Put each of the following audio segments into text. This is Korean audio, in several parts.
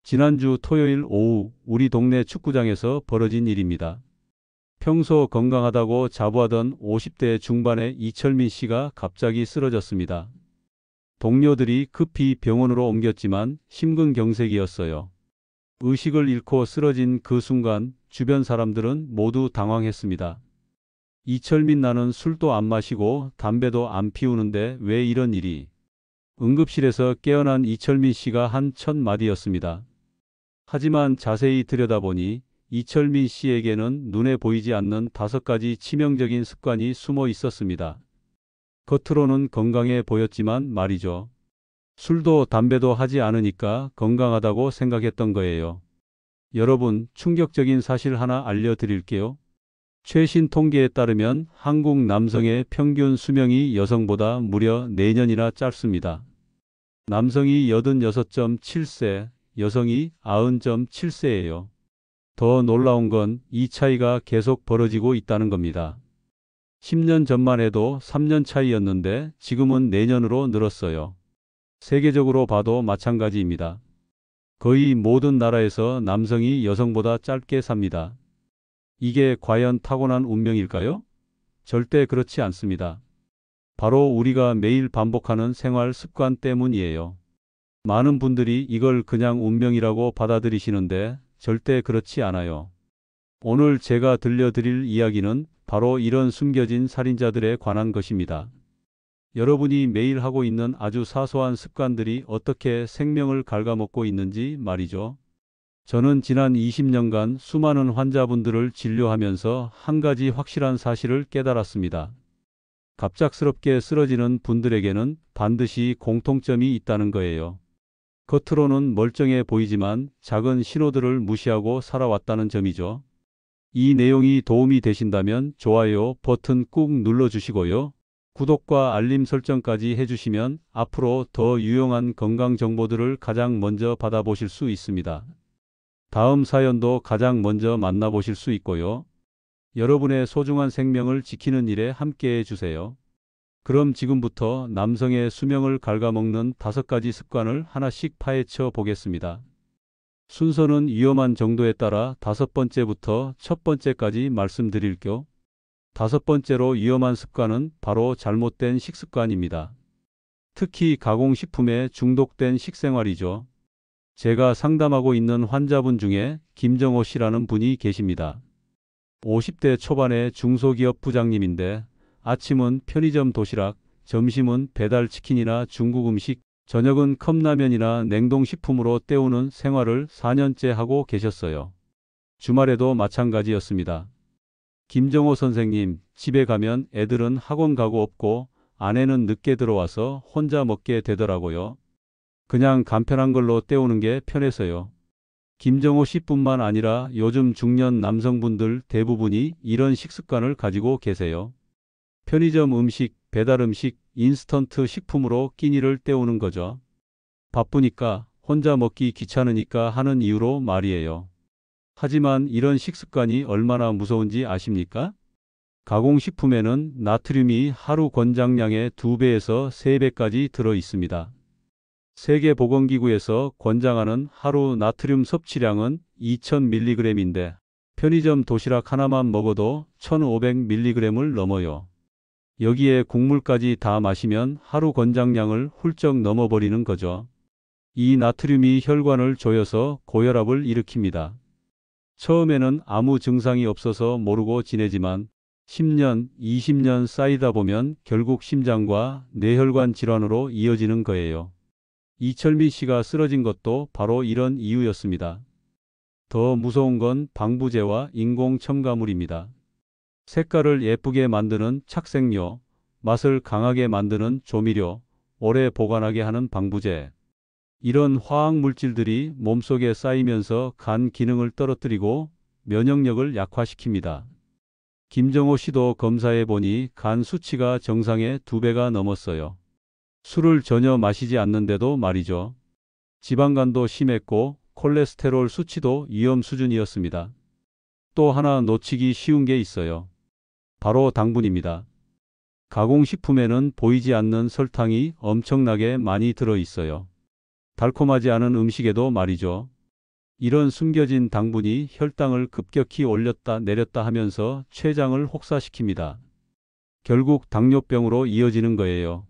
지난주 토요일 오후 우리 동네 축구장에서 벌어진 일입니다. 평소 건강하다고 자부하던 50대 중반의 이철민 씨가 갑자기 쓰러졌습니다. 동료들이 급히 병원으로 옮겼지만 심근경색이었어요. 의식을 잃고 쓰러진 그 순간 주변 사람들은 모두 당황했습니다. 이철민, 나는 술도 안 마시고 담배도 안 피우는데 왜 이런 일이? 응급실에서 깨어난 이철민 씨가 한 첫 마디였습니다. 하지만 자세히 들여다보니 이철민 씨에게는 눈에 보이지 않는 5가지 치명적인 습관이 숨어 있었습니다. 겉으로는 건강해 보였지만 말이죠. 술도 담배도 하지 않으니까 건강하다고 생각했던 거예요. 여러분, 충격적인 사실 하나 알려드릴게요. 최신 통계에 따르면 한국 남성의 평균 수명이 여성보다 무려 4년이나 짧습니다. 남성이 86.7세, 여성이 90.7세예요. 더 놀라운 건 이 차이가 계속 벌어지고 있다는 겁니다. 10년 전만 해도 3년 차이였는데 지금은 4년으로 늘었어요. 세계적으로 봐도 마찬가지입니다. 거의 모든 나라에서 남성이 여성보다 짧게 삽니다. 이게 과연 타고난 운명일까요? 절대 그렇지 않습니다. 바로 우리가 매일 반복하는 생활 습관 때문이에요. 많은 분들이 이걸 그냥 운명이라고 받아들이시는데 절대 그렇지 않아요. 오늘 제가 들려드릴 이야기는 바로 이런 숨겨진 살인자들에 관한 것입니다. 여러분이 매일 하고 있는 아주 사소한 습관들이 어떻게 생명을 갉아먹고 있는지 말이죠. 저는 지난 20년간 수많은 환자분들을 진료하면서 한 가지 확실한 사실을 깨달았습니다. 갑작스럽게 쓰러지는 분들에게는 반드시 공통점이 있다는 거예요. 겉으로는 멀쩡해 보이지만 작은 신호들을 무시하고 살아왔다는 점이죠. 이 내용이 도움이 되신다면 좋아요 버튼 꾹 눌러주시고요. 구독과 알림 설정까지 해주시면 앞으로 더 유용한 건강 정보들을 가장 먼저 받아보실 수 있습니다. 다음 사연도 가장 먼저 만나보실 수 있고요. 여러분의 소중한 생명을 지키는 일에 함께해 주세요. 그럼 지금부터 남성의 수명을 갉아먹는 5가지 습관을 하나씩 파헤쳐 보겠습니다. 순서는 위험한 정도에 따라 5번째부터 첫 번째까지 말씀드릴게요. 5번째로 위험한 습관은 바로 잘못된 식습관입니다. 특히 가공식품에 중독된 식생활이죠. 제가 상담하고 있는 환자분 중에 김정호 씨라는 분이 계십니다. 50대 초반의 중소기업 부장님인데 아침은 편의점 도시락, 점심은 배달치킨이나 중국 음식, 저녁은 컵라면이나 냉동식품으로 때우는 생활을 4년째 하고 계셨어요. 주말에도 마찬가지였습니다. 김정호 선생님, 집에 가면 애들은 학원 가고 없고 아내는 늦게 들어와서 혼자 먹게 되더라고요. 그냥 간편한 걸로 때우는 게 편해서요. 김정호 씨뿐만 아니라 요즘 중년 남성분들 대부분이 이런 식습관을 가지고 계세요. 편의점 음식, 배달 음식, 인스턴트 식품으로 끼니를 때우는 거죠. 바쁘니까, 혼자 먹기 귀찮으니까 하는 이유로 말이에요. 하지만 이런 식습관이 얼마나 무서운지 아십니까? 가공식품에는 나트륨이 하루 권장량의 2배에서 3배까지 들어 있습니다. 세계보건기구에서 권장하는 하루 나트륨 섭취량은 2000mg인데 편의점 도시락 하나만 먹어도 1500mg을 넘어요. 여기에 국물까지 다 마시면 하루 권장량을 훌쩍 넘어버리는 거죠. 이 나트륨이 혈관을 조여서 고혈압을 일으킵니다. 처음에는 아무 증상이 없어서 모르고 지내지만 10년, 20년 쌓이다 보면 결국 심장과 뇌혈관 질환으로 이어지는 거예요. 이철민 씨가 쓰러진 것도 바로 이런 이유였습니다. 더 무서운 건 방부제와 인공 첨가물입니다. 색깔을 예쁘게 만드는 착색료, 맛을 강하게 만드는 조미료, 오래 보관하게 하는 방부제. 이런 화학 물질들이 몸속에 쌓이면서 간 기능을 떨어뜨리고 면역력을 약화시킵니다. 김정호 씨도 검사해 보니 간 수치가 정상의 2배가 넘었어요. 술을 전혀 마시지 않는데도 말이죠. 지방간도 심했고 콜레스테롤 수치도 위험 수준이었습니다. 또 하나 놓치기 쉬운 게 있어요. 바로 당분입니다. 가공식품에는 보이지 않는 설탕이 엄청나게 많이 들어 있어요. 달콤하지 않은 음식에도 말이죠. 이런 숨겨진 당분이 혈당을 급격히 올렸다 내렸다 하면서 췌장을 혹사시킵니다. 결국 당뇨병으로 이어지는 거예요.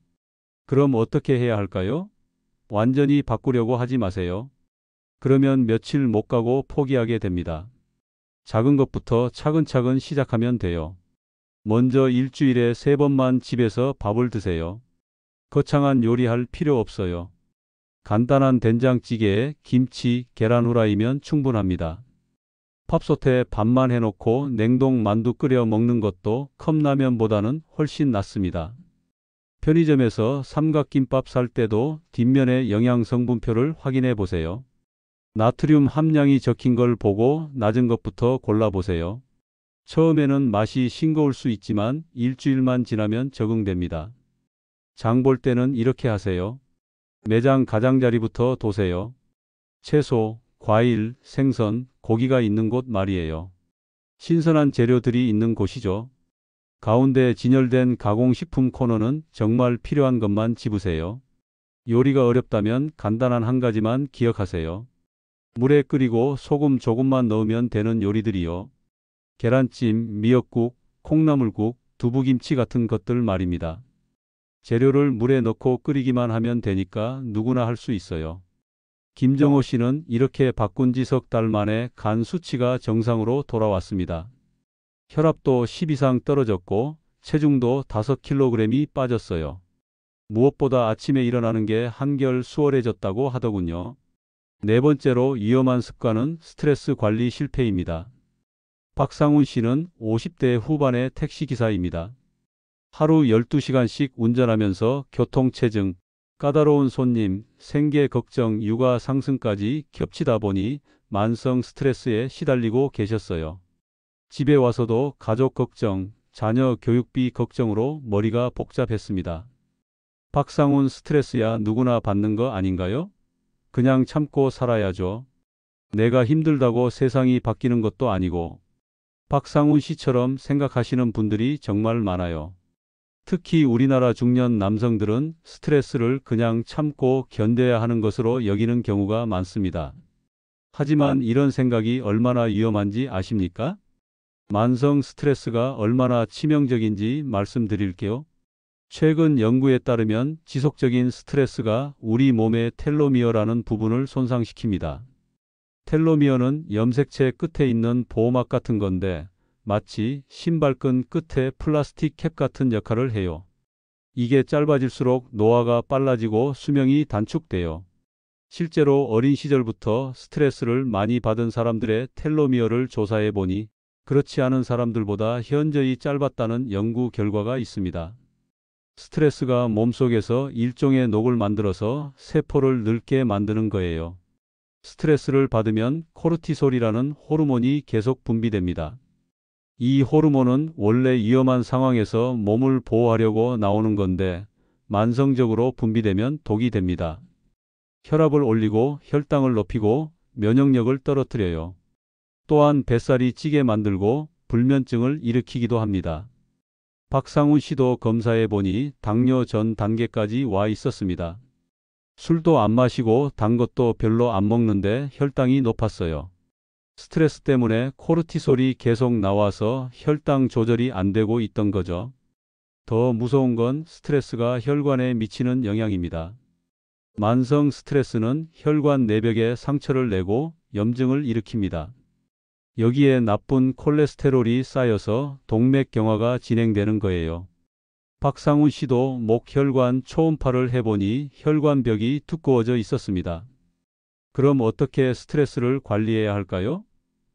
그럼 어떻게 해야 할까요? 완전히 바꾸려고 하지 마세요. 그러면 며칠 못 가고 포기하게 됩니다. 작은 것부터 차근차근 시작하면 돼요. 먼저 일주일에 3번만 집에서 밥을 드세요. 거창한 요리할 필요 없어요. 간단한 된장찌개에 김치, 계란 후라이면 충분합니다. 팝솥에 밥만 해놓고 냉동 만두 끓여 먹는 것도 컵라면보다는 훨씬 낫습니다. 편의점에서 삼각김밥 살 때도 뒷면의 영양성분표를 확인해 보세요. 나트륨 함량이 적힌 걸 보고 낮은 것부터 골라보세요. 처음에는 맛이 싱거울 수 있지만 일주일만 지나면 적응됩니다. 장 볼 때는 이렇게 하세요. 매장 가장자리부터 도세요. 채소, 과일, 생선, 고기가 있는 곳 말이에요. 신선한 재료들이 있는 곳이죠. 가운데 진열된 가공식품 코너는 정말 필요한 것만 집으세요. 요리가 어렵다면 간단한 한 가지만 기억하세요. 물에 끓이고 소금 조금만 넣으면 되는 요리들이요. 계란찜, 미역국, 콩나물국, 두부김치 같은 것들 말입니다. 재료를 물에 넣고 끓이기만 하면 되니까 누구나 할 수 있어요. 김정호 씨는 이렇게 바꾼 지 석 달 만에 간 수치가 정상으로 돌아왔습니다. 혈압도 10 이상 떨어졌고 체중도 5kg이 빠졌어요. 무엇보다 아침에 일어나는 게 한결 수월해졌다고 하더군요. 네 번째로 위험한 습관은 스트레스 관리 실패입니다. 박상훈 씨는 50대 후반의 택시기사입니다. 하루 12시간씩 운전하면서 교통체증, 까다로운 손님, 생계 걱정, 육아 상승까지 겹치다 보니 만성 스트레스에 시달리고 계셨어요. 집에 와서도 가족 걱정, 자녀 교육비 걱정으로 머리가 복잡했습니다. 박상훈 스트레스야 누구나 받는 거 아닌가요? 그냥 참고 살아야죠. 내가 힘들다고 세상이 바뀌는 것도 아니고. 박상훈 씨처럼 생각하시는 분들이 정말 많아요. 특히 우리나라 중년 남성들은 스트레스를 그냥 참고 견뎌야 하는 것으로 여기는 경우가 많습니다. 하지만 이런 생각이 얼마나 위험한지 아십니까? 만성 스트레스가 얼마나 치명적인지 말씀드릴게요. 최근 연구에 따르면 지속적인 스트레스가 우리 몸의 텔로미어라는 부분을 손상시킵니다. 텔로미어는 염색체 끝에 있는 보호막 같은 건데 마치 신발끈 끝에 플라스틱 캡 같은 역할을 해요. 이게 짧아질수록 노화가 빨라지고 수명이 단축돼요. 실제로 어린 시절부터 스트레스를 많이 받은 사람들의 텔로미어를 조사해 보니 그렇지 않은 사람들보다 현저히 짧았다는 연구 결과가 있습니다. 스트레스가 몸속에서 일종의 녹을 만들어서 세포를 늙게 만드는 거예요. 스트레스를 받으면 코르티솔이라는 호르몬이 계속 분비됩니다. 이 호르몬은 원래 위험한 상황에서 몸을 보호하려고 나오는 건데 만성적으로 분비되면 독이 됩니다. 혈압을 올리고 혈당을 높이고 면역력을 떨어뜨려요. 또한 뱃살이 찌게 만들고 불면증을 일으키기도 합니다. 박상훈 씨도 검사해 보니 당뇨 전 단계까지 와 있었습니다. 술도 안 마시고 단 것도 별로 안 먹는데 혈당이 높았어요. 스트레스 때문에 코르티솔이 계속 나와서 혈당 조절이 안 되고 있던 거죠. 더 무서운 건 스트레스가 혈관에 미치는 영향입니다. 만성 스트레스는 혈관 내벽에 상처를 내고 염증을 일으킵니다. 여기에 나쁜 콜레스테롤이 쌓여서 동맥경화가 진행되는 거예요. 박상훈 씨도 목혈관 초음파를 해보니 혈관벽이 두꺼워져 있었습니다. 그럼 어떻게 스트레스를 관리해야 할까요?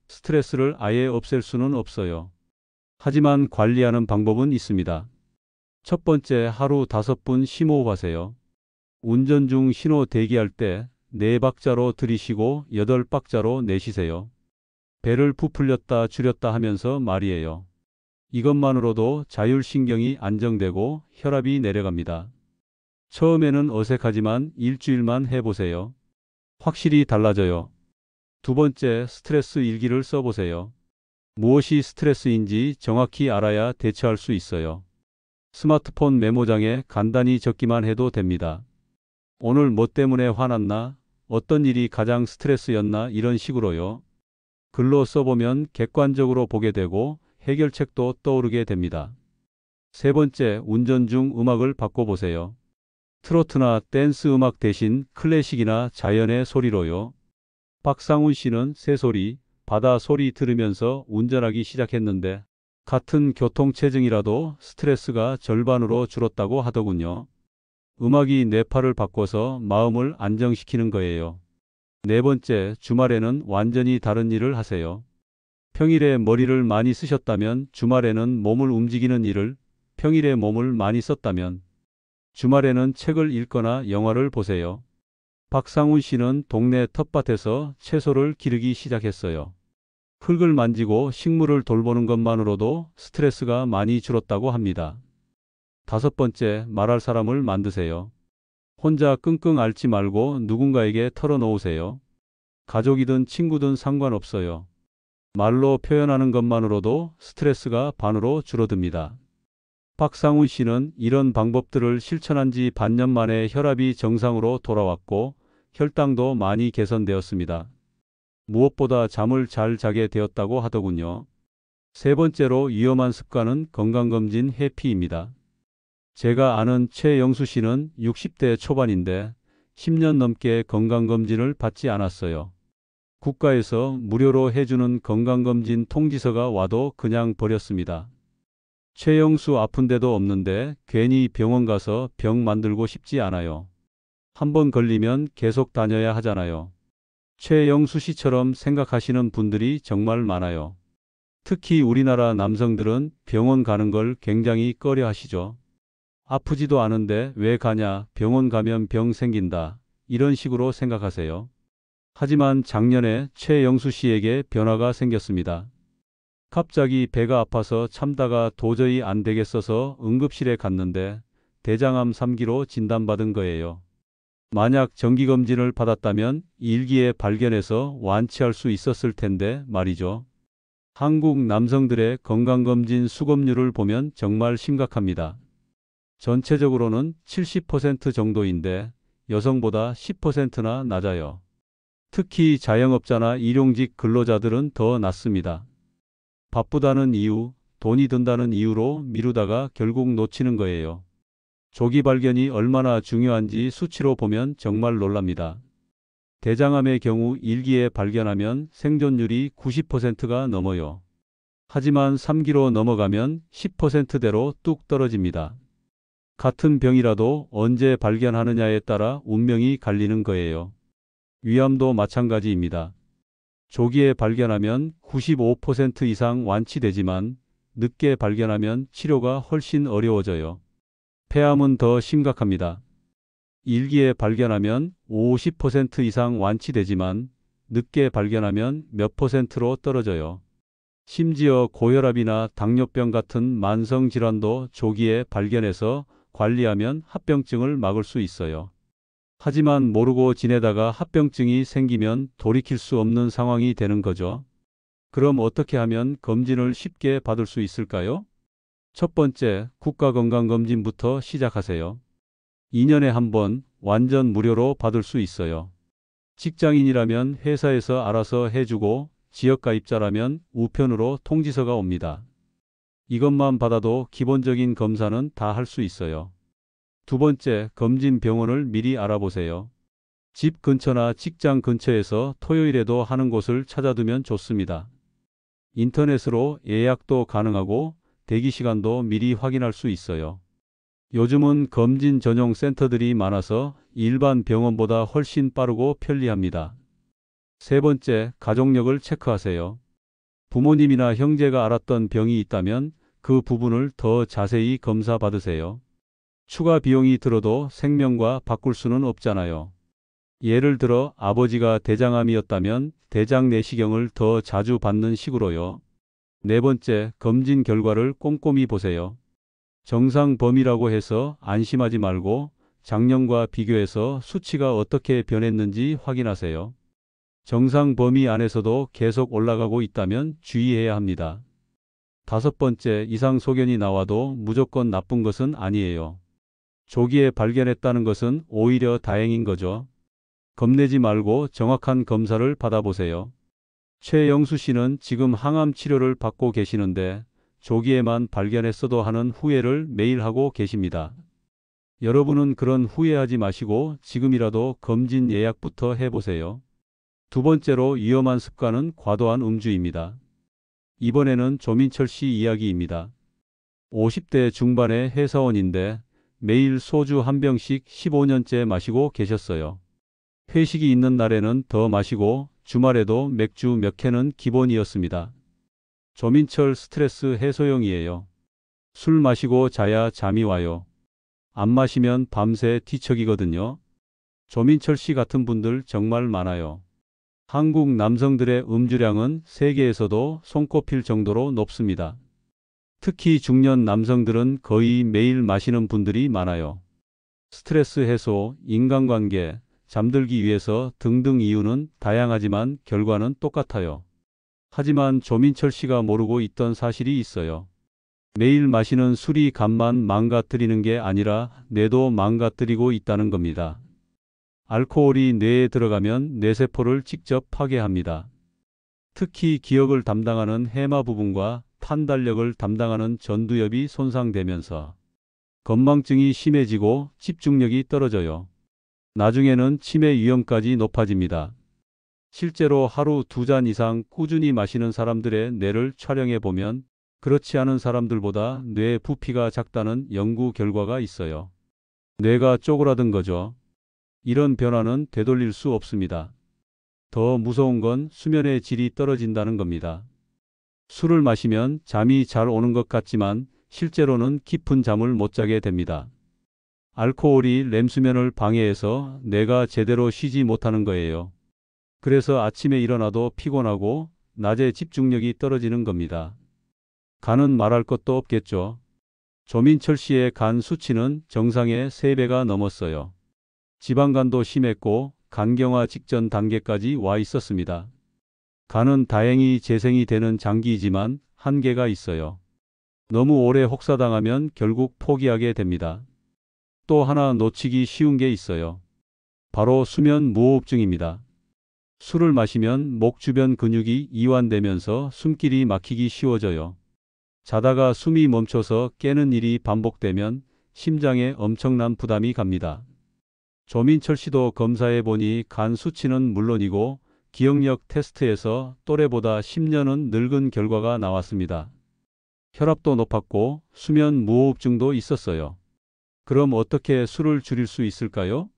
스트레스를 아예 없앨 수는 없어요. 하지만 관리하는 방법은 있습니다. 첫 번째, 하루 5분 심호흡하세요. 운전 중 신호 대기할 때 4박자로 들이쉬고 8박자로 내쉬세요. 배를 부풀렸다 줄였다 하면서 말이에요. 이것만으로도 자율신경이 안정되고 혈압이 내려갑니다. 처음에는 어색하지만 일주일만 해보세요. 확실히 달라져요. 두 번째, 스트레스 일기를 써보세요. 무엇이 스트레스인지 정확히 알아야 대처할 수 있어요. 스마트폰 메모장에 간단히 적기만 해도 됩니다. 오늘 뭐 때문에 화났나? 어떤 일이 가장 스트레스였나 이런 식으로요. 글로 써보면 객관적으로 보게 되고 해결책도 떠오르게 됩니다. 세 번째, 운전 중 음악을 바꿔보세요. 트로트나 댄스 음악 대신 클래식이나 자연의 소리로요. 박상훈 씨는 새소리, 바다 소리 들으면서 운전하기 시작했는데 같은 교통체증이라도 스트레스가 절반으로 줄었다고 하더군요. 음악이 뇌파를 바꿔서 마음을 안정시키는 거예요. 네 번째, 주말에는 완전히 다른 일을 하세요. 평일에 머리를 많이 쓰셨다면 주말에는 몸을 움직이는 일을, 평일에 몸을 많이 썼다면 주말에는 책을 읽거나 영화를 보세요. 박상훈 씨는 동네 텃밭에서 채소를 기르기 시작했어요. 흙을 만지고 식물을 돌보는 것만으로도 스트레스가 많이 줄었다고 합니다. 다섯 번째, 말할 사람을 만드세요. 혼자 끙끙 앓지 말고 누군가에게 털어놓으세요. 가족이든 친구든 상관없어요. 말로 표현하는 것만으로도 스트레스가 반으로 줄어듭니다. 박상훈 씨는 이런 방법들을 실천한 지 반년 만에 혈압이 정상으로 돌아왔고 혈당도 많이 개선되었습니다. 무엇보다 잠을 잘 자게 되었다고 하더군요. 세 번째로 위험한 습관은 건강검진 회피입니다. 제가 아는 최영수 씨는 60대 초반인데 10년 넘게 건강검진을 받지 않았어요. 국가에서 무료로 해주는 건강검진 통지서가 와도 그냥 버렸습니다. 최영수 아픈 데도 없는데 괜히 병원 가서 병 만들고 싶지 않아요. 한번 걸리면 계속 다녀야 하잖아요. 최영수 씨처럼 생각하시는 분들이 정말 많아요. 특히 우리나라 남성들은 병원 가는 걸 굉장히 꺼려 하시죠. 아프지도 않은데 왜 가냐, 병원 가면 병 생긴다, 이런 식으로 생각하세요. 하지만 작년에 최영수 씨에게 변화가 생겼습니다. 갑자기 배가 아파서 참다가 도저히 안 되겠어서 응급실에 갔는데 대장암 3기로 진단받은 거예요. 만약 정기검진을 받았다면 일기에 발견해서 완치할 수 있었을 텐데 말이죠. 한국 남성들의 건강검진 수검률을 보면 정말 심각합니다. 전체적으로는 70% 정도인데 여성보다 10%나 낮아요. 특히 자영업자나 일용직 근로자들은 더 낮습니다. 바쁘다는 이유, 돈이 든다는 이유로 미루다가 결국 놓치는 거예요. 조기 발견이 얼마나 중요한지 수치로 보면 정말 놀랍니다. 대장암의 경우 일기에 발견하면 생존율이 90%가 넘어요. 하지만 3기로 넘어가면 10%대로 뚝 떨어집니다. 같은 병이라도 언제 발견하느냐에 따라 운명이 갈리는 거예요. 위암도 마찬가지입니다. 조기에 발견하면 95% 이상 완치되지만 늦게 발견하면 치료가 훨씬 어려워져요. 폐암은 더 심각합니다. 일기에 발견하면 50% 이상 완치되지만 늦게 발견하면 몇 퍼센트로 떨어져요. 심지어 고혈압이나 당뇨병 같은 만성질환도 조기에 발견해서 관리하면 합병증을 막을 수 있어요. 하지만 모르고 지내다가 합병증이 생기면 돌이킬 수 없는 상황이 되는 거죠. 그럼 어떻게 하면 검진을 쉽게 받을 수 있을까요? 첫 번째, 국가건강검진부터 시작하세요. 2년에 한 번 완전 무료로 받을 수 있어요. 직장인이라면 회사에서 알아서 해주고 지역가입자라면 우편으로 통지서가 옵니다. 이것만 받아도 기본적인 검사는 다 할 수 있어요. 두 번째, 검진 병원을 미리 알아보세요. 집 근처나 직장 근처에서 토요일에도 하는 곳을 찾아두면 좋습니다. 인터넷으로 예약도 가능하고 대기 시간도 미리 확인할 수 있어요. 요즘은 검진 전용 센터들이 많아서 일반 병원보다 훨씬 빠르고 편리합니다. 세 번째, 가족력을 체크하세요. 부모님이나 형제가 앓았던 병이 있다면 그 부분을 더 자세히 검사 받으세요. 추가 비용이 들어도 생명과 바꿀 수는 없잖아요. 예를 들어 아버지가 대장암이었다면 대장 내시경을 더 자주 받는 식으로요. 네 번째, 검진 결과를 꼼꼼히 보세요. 정상 범위라고 해서 안심하지 말고 작년과 비교해서 수치가 어떻게 변했는지 확인하세요. 정상 범위 안에서도 계속 올라가고 있다면 주의해야 합니다. 다섯 번째, 이상 소견이 나와도 무조건 나쁜 것은 아니에요. 조기에 발견했다는 것은 오히려 다행인 거죠. 겁내지 말고 정확한 검사를 받아보세요. 최영수 씨는 지금 항암 치료를 받고 계시는데 조기에만 발견했어도 하는 후회를 매일 하고 계십니다. 여러분은 그런 후회하지 마시고 지금이라도 검진 예약부터 해보세요. 두 번째로 위험한 습관은 과도한 음주입니다. 이번에는 조민철 씨 이야기입니다. 50대 중반의 회사원인데 매일 소주 한 병씩 15년째 마시고 계셨어요. 회식이 있는 날에는 더 마시고 주말에도 맥주 몇 캔은 기본이었습니다. 조민철 스트레스 해소용이에요. 술 마시고 자야 잠이 와요. 안 마시면 밤새 뒤척이거든요. 조민철 씨 같은 분들 정말 많아요. 한국 남성들의 음주량은 세계에서도 손꼽힐 정도로 높습니다. 특히 중년 남성들은 거의 매일 마시는 분들이 많아요. 스트레스 해소, 인간관계, 잠들기 위해서 등등 이유는 다양하지만 결과는 똑같아요. 하지만 조민철 씨가 모르고 있던 사실이 있어요. 매일 마시는 술이 간만 망가뜨리는 게 아니라 뇌도 망가뜨리고 있다는 겁니다. 알코올이 뇌에 들어가면 뇌세포를 직접 파괴합니다. 특히 기억을 담당하는 해마 부분과 판단력을 담당하는 전두엽이 손상되면서 건망증이 심해지고 집중력이 떨어져요. 나중에는 치매 위험까지 높아집니다. 실제로 하루 2잔 이상 꾸준히 마시는 사람들의 뇌를 촬영해 보면 그렇지 않은 사람들보다 뇌 부피가 작다는 연구 결과가 있어요. 뇌가 쪼그라든 거죠. 이런 변화는 되돌릴 수 없습니다. 더 무서운 건 수면의 질이 떨어진다는 겁니다. 술을 마시면 잠이 잘 오는 것 같지만 실제로는 깊은 잠을 못 자게 됩니다. 알코올이 렘수면을 방해해서 뇌가 제대로 쉬지 못하는 거예요. 그래서 아침에 일어나도 피곤하고 낮에 집중력이 떨어지는 겁니다. 간은 말할 것도 없겠죠. 조민철 씨의 간 수치는 정상의 3배가 넘었어요. 지방간도 심했고 간경화 직전 단계까지 와 있었습니다. 간은 다행히 재생이 되는 장기이지만 한계가 있어요. 너무 오래 혹사당하면 결국 포기하게 됩니다. 또 하나 놓치기 쉬운 게 있어요. 바로 수면 무호흡증입니다. 술을 마시면 목 주변 근육이 이완되면서 숨길이 막히기 쉬워져요. 자다가 숨이 멈춰서 깨는 일이 반복되면 심장에 엄청난 부담이 갑니다. 조민철 씨도 검사해 보니 간 수치는 물론이고 기억력 테스트에서 또래보다 10년은 늙은 결과가 나왔습니다. 혈압도 높았고 수면 무호흡증도 있었어요. 그럼 어떻게 술을 줄일 수 있을까요?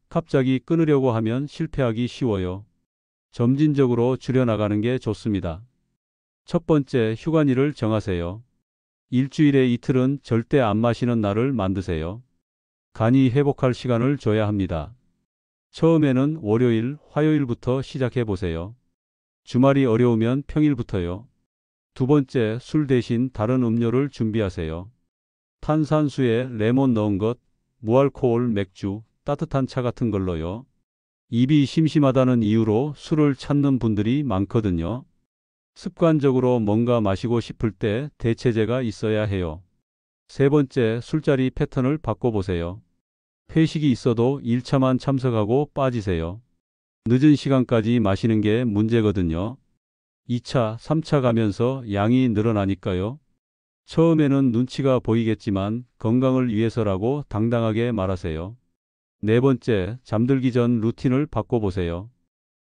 갑자기 끊으려고 하면 실패하기 쉬워요. 점진적으로 줄여나가는 게 좋습니다. 첫 번째, 휴관일을 정하세요. 일주일에 이틀은 절대 안 마시는 날을 만드세요. 간이 회복할 시간을 줘야 합니다. 처음에는 월요일, 화요일부터 시작해 보세요. 주말이 어려우면 평일부터요. 두 번째, 술 대신 다른 음료를 준비하세요. 탄산수에 레몬 넣은 것, 무알코올 맥주, 따뜻한 차 같은 걸로요. 입이 심심하다는 이유로 술을 찾는 분들이 많거든요. 습관적으로 뭔가 마시고 싶을 때 대체제가 있어야 해요. 세 번째, 술자리 패턴을 바꿔보세요. 회식이 있어도 1차만 참석하고 빠지세요. 늦은 시간까지 마시는 게 문제거든요. 2차, 3차 가면서 양이 늘어나니까요. 처음에는 눈치가 보이겠지만 건강을 위해서라고 당당하게 말하세요. 네 번째, 잠들기 전 루틴을 바꿔보세요.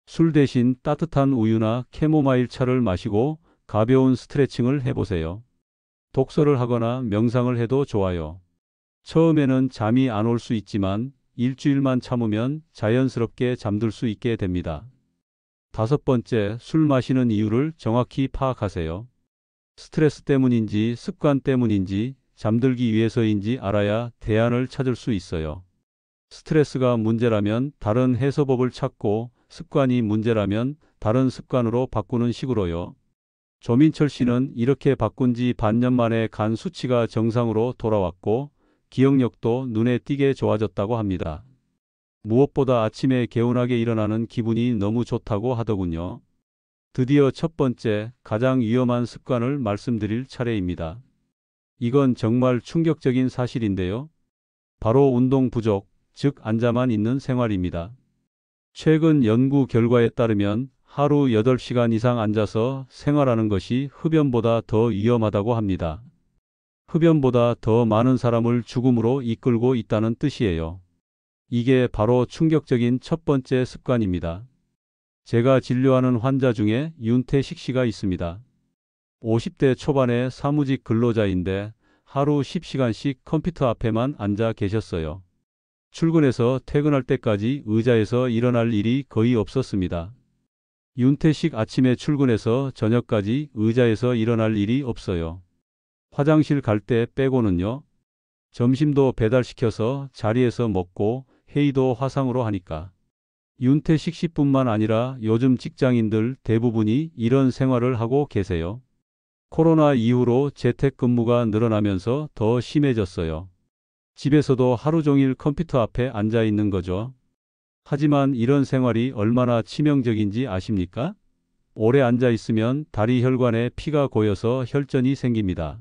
술 대신 따뜻한 우유나 캐모마일 차를 마시고 가벼운 스트레칭을 해보세요. 독서를 하거나 명상을 해도 좋아요. 처음에는 잠이 안 올 수 있지만 일주일만 참으면 자연스럽게 잠들 수 있게 됩니다. 다섯 번째, 술 마시는 이유를 정확히 파악하세요. 스트레스 때문인지 습관 때문인지 잠들기 위해서인지 알아야 대안을 찾을 수 있어요. 스트레스가 문제라면 다른 해소법을 찾고 습관이 문제라면 다른 습관으로 바꾸는 식으로요. 조민철 씨는 이렇게 바꾼 지 반년 만에 간 수치가 정상으로 돌아왔고 기억력도 눈에 띄게 좋아졌다고 합니다. 무엇보다 아침에 개운하게 일어나는 기분이 너무 좋다고 하더군요. 드디어 첫 번째, 가장 위험한 습관을 말씀드릴 차례입니다. 이건 정말 충격적인 사실인데요. 바로 운동 부족, 즉 앉아만 있는 생활입니다. 최근 연구 결과에 따르면 하루 8시간 이상 앉아서 생활하는 것이 흡연보다 더 위험하다고 합니다. 흡연보다 더 많은 사람을 죽음으로 이끌고 있다는 뜻이에요. 이게 바로 충격적인 첫 번째 습관입니다. 제가 진료하는 환자 중에 윤태식 씨가 있습니다. 50대 초반의 사무직 근로자인데 하루 10시간씩 컴퓨터 앞에만 앉아 계셨어요. 출근해서 퇴근할 때까지 의자에서 일어날 일이 거의 없었습니다. 윤태식 아침에 출근해서 저녁까지 의자에서 일어날 일이 없어요. 화장실 갈 때 빼고는요. 점심도 배달시켜서 자리에서 먹고 회의도 화상으로 하니까. 윤태식 씨뿐만 아니라 요즘 직장인들 대부분이 이런 생활을 하고 계세요. 코로나 이후로 재택근무가 늘어나면서 더 심해졌어요. 집에서도 하루 종일 컴퓨터 앞에 앉아 있는 거죠. 하지만 이런 생활이 얼마나 치명적인지 아십니까? 오래 앉아 있으면 다리 혈관에 피가 고여서 혈전이 생깁니다.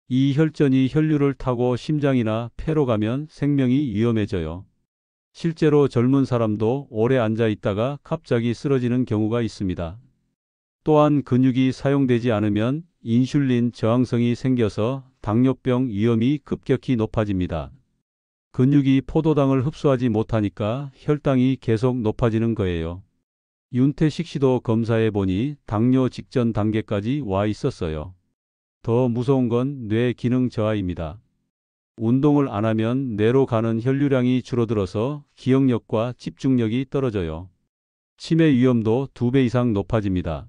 이 혈전이 혈류를 타고 심장이나 폐로 가면 생명이 위험해져요. 실제로 젊은 사람도 오래 앉아 있다가 갑자기 쓰러지는 경우가 있습니다. 또한 근육이 사용되지 않으면 인슐린 저항성이 생겨서 당뇨병 위험이 급격히 높아집니다. 근육이 포도당을 흡수하지 못하니까 혈당이 계속 높아지는 거예요. 윤태식 씨도 검사해 보니 당뇨 직전 단계까지 와 있었어요. 더 무서운 건 뇌 기능 저하입니다. 운동을 안 하면 뇌로 가는 혈류량이 줄어들어서 기억력과 집중력이 떨어져요. 치매 위험도 2배 이상 높아집니다.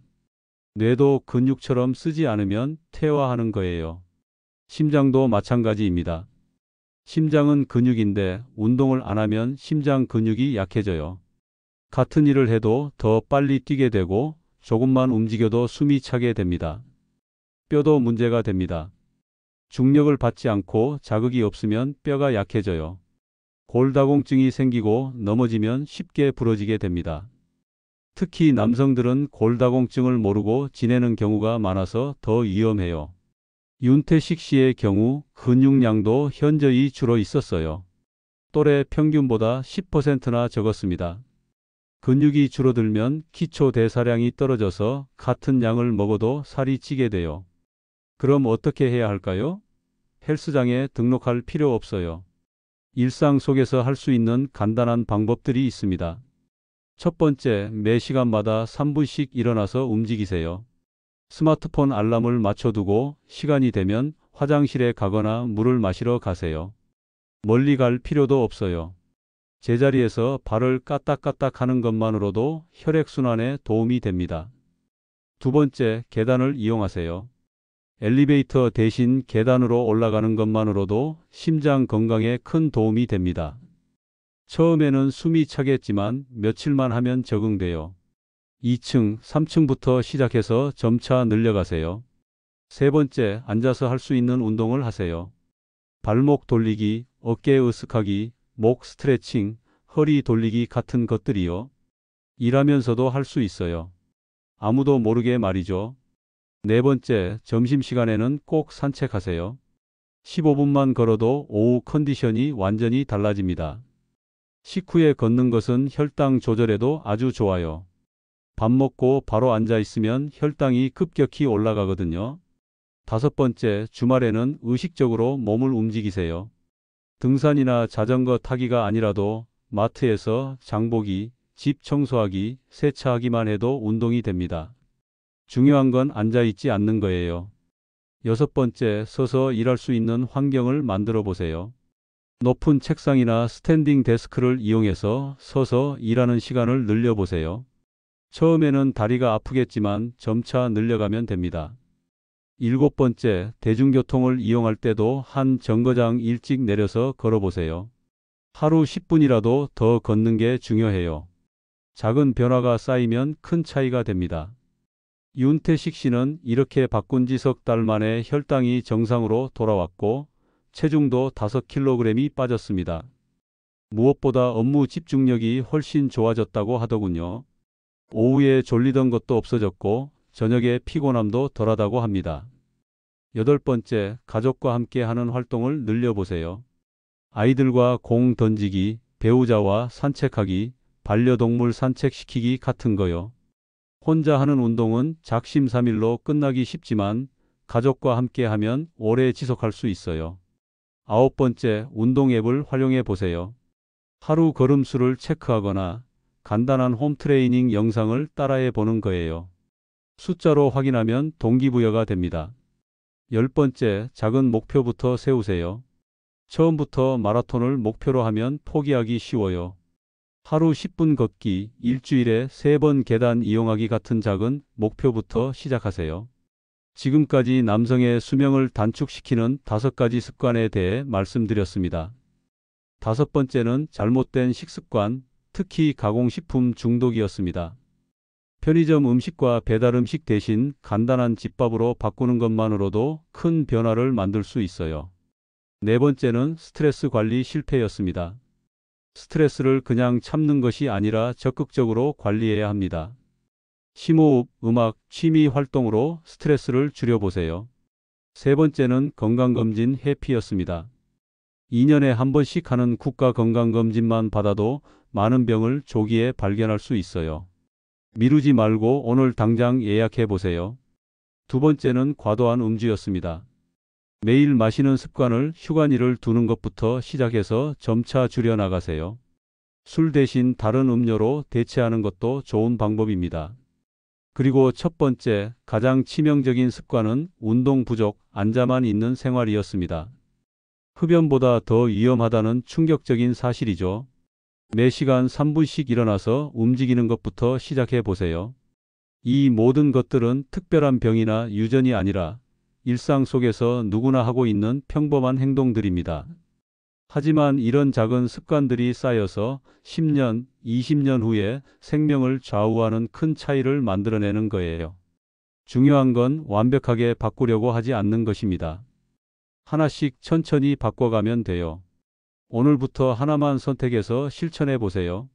뇌도 근육처럼 쓰지 않으면 퇴화하는 거예요. 심장도 마찬가지입니다. 심장은 근육인데 운동을 안 하면 심장 근육이 약해져요. 같은 일을 해도 더 빨리 뛰게 되고 조금만 움직여도 숨이 차게 됩니다. 뼈도 문제가 됩니다. 중력을 받지 않고 자극이 없으면 뼈가 약해져요. 골다공증이 생기고 넘어지면 쉽게 부러지게 됩니다. 특히 남성들은 골다공증을 모르고 지내는 경우가 많아서 더 위험해요. 윤태식 씨의 경우 근육량도 현저히 줄어 있었어요. 또래 평균보다 10%나 적었습니다. 근육이 줄어들면 기초 대사량이 떨어져서 같은 양을 먹어도 살이 찌게 돼요. 그럼 어떻게 해야 할까요? 헬스장에 등록할 필요 없어요. 일상 속에서 할 수 있는 간단한 방법들이 있습니다. 첫 번째, 매 시간마다 3분씩 일어나서 움직이세요. 스마트폰 알람을 맞춰두고 시간이 되면 화장실에 가거나 물을 마시러 가세요. 멀리 갈 필요도 없어요. 제자리에서 발을 까딱까딱 하는 것만으로도 혈액순환에 도움이 됩니다. 두 번째, 계단을 이용하세요. 엘리베이터 대신 계단으로 올라가는 것만으로도 심장 건강에 큰 도움이 됩니다. 처음에는 숨이 차겠지만 며칠만 하면 적응돼요. 2층, 3층부터 시작해서 점차 늘려가세요. 세 번째, 앉아서 할 수 있는 운동을 하세요. 발목 돌리기, 어깨 으쓱하기, 목 스트레칭, 허리 돌리기 같은 것들이요. 일하면서도 할 수 있어요. 아무도 모르게 말이죠. 네 번째, 점심시간에는 꼭 산책하세요. 15분만 걸어도 오후 컨디션이 완전히 달라집니다. 식후에 걷는 것은 혈당 조절에도 아주 좋아요. 밥 먹고 바로 앉아 있으면 혈당이 급격히 올라가거든요. 다섯 번째, 주말에는 의식적으로 몸을 움직이세요. 등산이나 자전거 타기가 아니라도 마트에서 장보기, 집 청소하기, 세차하기만 해도 운동이 됩니다. 중요한 건 앉아있지 않는 거예요. 여섯 번째, 서서 일할 수 있는 환경을 만들어 보세요. 높은 책상이나 스탠딩 데스크를 이용해서 서서 일하는 시간을 늘려보세요. 처음에는 다리가 아프겠지만 점차 늘려가면 됩니다. 일곱 번째, 대중교통을 이용할 때도 한 정거장 일찍 내려서 걸어보세요. 하루 10분이라도 더 걷는 게 중요해요. 작은 변화가 쌓이면 큰 차이가 됩니다. 윤태식 씨는 이렇게 바꾼 지 석 달 만에 혈당이 정상으로 돌아왔고 체중도 5kg이 빠졌습니다. 무엇보다 업무 집중력이 훨씬 좋아졌다고 하더군요. 오후에 졸리던 것도 없어졌고 저녁에 피곤함도 덜하다고 합니다. 여덟 번째, 가족과 함께 하는 활동을 늘려보세요. 아이들과 공 던지기, 배우자와 산책하기, 반려동물 산책시키기 같은 거요. 혼자 하는 운동은 작심삼일로 끝나기 쉽지만 가족과 함께 하면 오래 지속할 수 있어요. 9번째, 운동 앱을 활용해 보세요. 하루 걸음수를 체크하거나 간단한 홈트레이닝 영상을 따라해 보는 거예요. 숫자로 확인하면 동기부여가 됩니다. 10번째, 작은 목표부터 세우세요. 처음부터 마라톤을 목표로 하면 포기하기 쉬워요. 하루 10분 걷기, 일주일에 3번 계단 이용하기 같은 작은 목표부터 시작하세요. 지금까지 남성의 수명을 단축시키는 5가지 습관에 대해 말씀드렸습니다. 5번째는 잘못된 식습관, 특히 가공식품 중독이었습니다. 편의점 음식과 배달 음식 대신 간단한 집밥으로 바꾸는 것만으로도 큰 변화를 만들 수 있어요. 4번째는 스트레스 관리 실패였습니다. 스트레스를 그냥 참는 것이 아니라 적극적으로 관리해야 합니다. 심호흡, 음악, 취미 활동으로 스트레스를 줄여보세요. 3번째는 건강검진 회피였습니다. 2년에 한 번씩 하는 국가건강검진만 받아도 많은 병을 조기에 발견할 수 있어요. 미루지 말고 오늘 당장 예약해 보세요. 2번째는 과도한 음주였습니다. 매일 마시는 습관을 휴관일을 두는 것부터 시작해서 점차 줄여나가세요. 술 대신 다른 음료로 대체하는 것도 좋은 방법입니다. 그리고 첫 번째, 가장 치명적인 습관은 운동 부족, 앉아만 있는 생활이었습니다. 흡연보다 더 위험하다는 충격적인 사실이죠. 매 시간 3분씩 일어나서 움직이는 것부터 시작해 보세요. 이 모든 것들은 특별한 병이나 유전이 아니라 일상 속에서 누구나 하고 있는 평범한 행동들입니다. 하지만 이런 작은 습관들이 쌓여서 10년, 20년 후에 생명을 좌우하는 큰 차이를 만들어내는 거예요. 중요한 건 완벽하게 바꾸려고 하지 않는 것입니다. 하나씩 천천히 바꿔가면 돼요. 오늘부터 하나만 선택해서 실천해 보세요.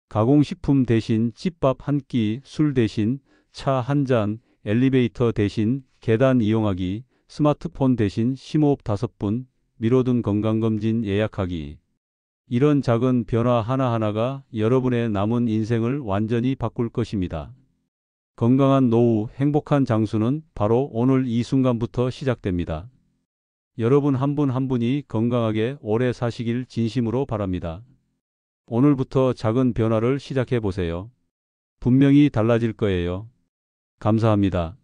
가공식품 대신 찐밥 한 끼, 술 대신 차 한 잔, 엘리베이터 대신 계단 이용하기, 스마트폰 대신 심호흡 5분, 미뤄둔 건강검진 예약하기. 이런 작은 변화 하나하나가 여러분의 남은 인생을 완전히 바꿀 것입니다. 건강한 노후, 행복한 장수는 바로 오늘 이 순간부터 시작됩니다. 여러분 한 분 한 분이 건강하게 오래 사시길 진심으로 바랍니다. 오늘부터 작은 변화를 시작해 보세요. 분명히 달라질 거예요. 감사합니다.